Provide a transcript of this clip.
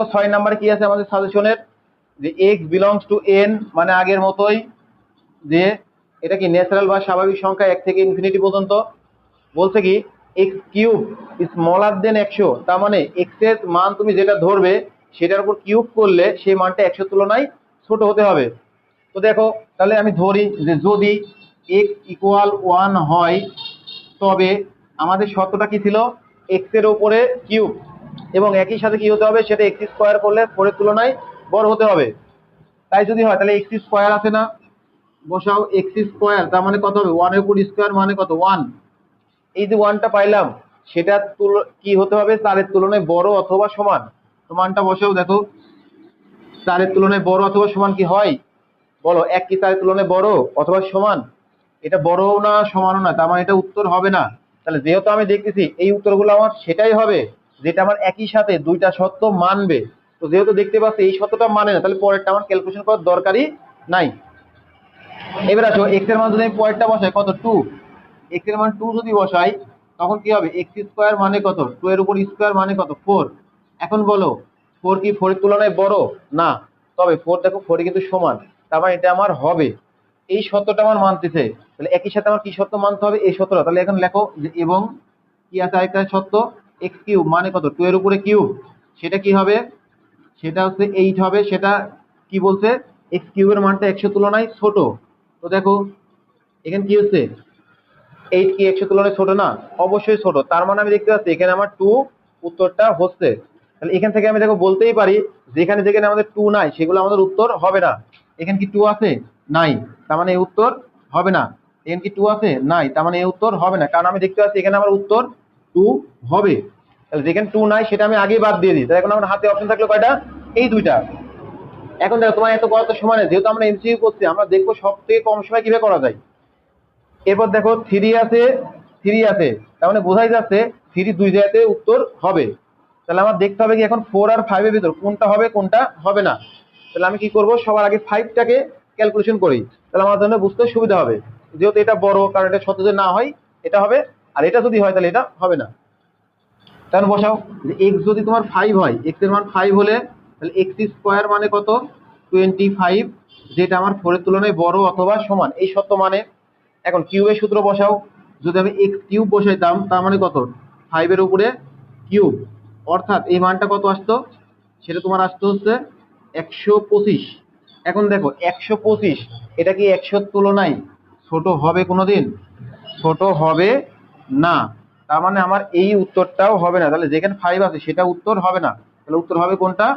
ছয় নাম্বার কি আছে আমাদের সাজেশনের, যে এক্স বিলংস টু এন, মানে আগের মতোই, যে এটা কি ন্যাচারাল বা স্বাভাবিক সংখ্যা 1 থেকে ইনফিনিটি পর্যন্ত। বলছে কি এক্স কিউব স্মলার দেন 100, তার মানে এক্স এর মান তুমি যেটা ধরবে সেটার উপর কিউব করলে সেই মানটা 100 তুলনায় ছোট হতে হবে। তো দেখো তাহলে আমি ধরি যে যদি এক্স ইকুয়াল 1 হয়, তবে আমাদের শর্তটা কি ছিল, এক্স এর উপরে কিউব, এবং একই সাথে কি হতে হবে, সেটা এক্স স্কোয়ার করলে 4 এর তুলনায় বড় হতে হবে। তাই যদি হয় তাহলে এক্স স্কোয়ার আছে না, বসাও এক্স স্কোয়ার, তার মানে কত হবে, 1 এর উপর স্কোয়ার মানে কত 1। এই যে 1টা পাইলাম, সেটা কি হতে হবে, 4 এর তুলনায় বড় অথবা সমান। তো মানটা বসাও, দেখো 4 এর তুলনায় বড় অথবা সমান কি হয় বলো, 1 কি 4 এর তুলনায় বড় অথবা সমান? এটা বড়ও না সমানও না, তার মানে এটা উত্তর হবে না। তাহলে যেহেতু আমি দেখতেছি এই উত্তরগুলো আমার সেটাই হবে যেটা আমার একই সাথে দুইটা সত্য মানবে। তো যেহেতু দেখতে পাচ্ছি এই সত্যটা মানে না, তাহলে পরেরটা আমার ক্যালকুলেশন করার দরকারই নাই। এবার আসো এক্স এর মান যদি আমি পরেরটা বসাই, কত 2, এক্স এর মান 2 যদি বসাই, তখন কি হবে, এক্স স্কোয়ার মানে কত, 2 এর উপর স্কোয়ার মানে কত 4। এখন বলো 4 কি 4 এর তুলনায় বড় না, তবে 4 দেখো 4 কিন্তু সমান, তার মানে এটা আমার হবে। এই সত্যটা আমার মানতেছে, তাহলে একই সাথে আমার কি সত্য মানতে হবে, এই সত্যটা। তাহলে এখন লেখো যে এবং কি আছে আরেকটা সত্য, এক্স কিউব মানে কত, 2 এর উপরে কিউব, সেটা কি হবে, সেটা হচ্ছে 8 হবে। সেটা কি বলছে, এক্স কিউবের মানটা 100 তুলনায় ছোট। তো দেখো এখানে কি হচ্ছে, 8 কি 100 তুলনায় ছোট না, অবশ্যই ছোট। তার মানে আমি দেখতে পাচ্ছি এখানে আমার 2 উত্তরটা হচ্ছে। তাহলে এখান থেকে আমি দেখো বলতেই পারি যেখানে যেখানে আমাদের 2 নাই সেগুলো আমাদের উত্তর হবে না। এখানে কি 2 আছে, নাই, তার মানে এই উত্তর হবে না। এখানে কি 2 আছে, নাই, তার মানে এই উত্তর হবে না, কারণ আমি দেখতে পাচ্ছি এখানে আমার উত্তর 2 হবে। তাহলে যেখানে 2 নাই সেটা আমি আগেই বাদ দিয়ে দিই। তাহলে এখন আমার হাতে অপশন থাকলো কয়টা, এই দুইটা। এখন দেখো তোমার এত কত সময়, যেহেতু আমরা এমসিকিউ করছি, আমরা দেখবো সব থেকে কম সময় কিভাবে করা যায়। এরপর দেখো 3 আছে, 3 আছে, তার মানে বোঝাই যাচ্ছে 3 দুই জায়গাতে উত্তর হবে। তাহলে আমার দেখতে হবে কি এখন 4 আর 5 এর ভিতর কোনটা হবে কোনটা হবে না। তাহলে আমি কি করব, সবার আগে 5টাকে ক্যালকুলেশন করি, তাহলে আমার জন্য বুঝতে সুবিধা হবে। যেহেতু এটা বড়, কারণ এটা সত্য যদি না হয় এটা হবে, আর এটা যদি হয় তাহলে এটা হবে না। তাহলে বসাও যে এক্স যদি তোমার 5 হয়, এক্স এর মান 5 হলে তাহলে এক্স স্কোয়ার মানে কত, 25, যেটা আমার 4 এর তুলনায় বড় অথবা সমান, এই সত্য মানে। এখন কিউবের সূত্র বসাও, যদি আমি এক্স কিউব বসাইতাম তার মানে কত, 5 এর উপরে কিউব, অর্থাৎ এই মানটা কত আসতো, সেটা তোমার আসতো হচ্ছে 125। এখন দেখো 125 এটা কি 100 তুলনায় ছোট হবে কোনোদিন, ছোট হবে না। তার মানে আমার এই উত্তরটাও হবে না, তাহলে যেখানে 5 আছে সেটা উত্তর হবে না, তাহলে উত্তর হবে কোনটা,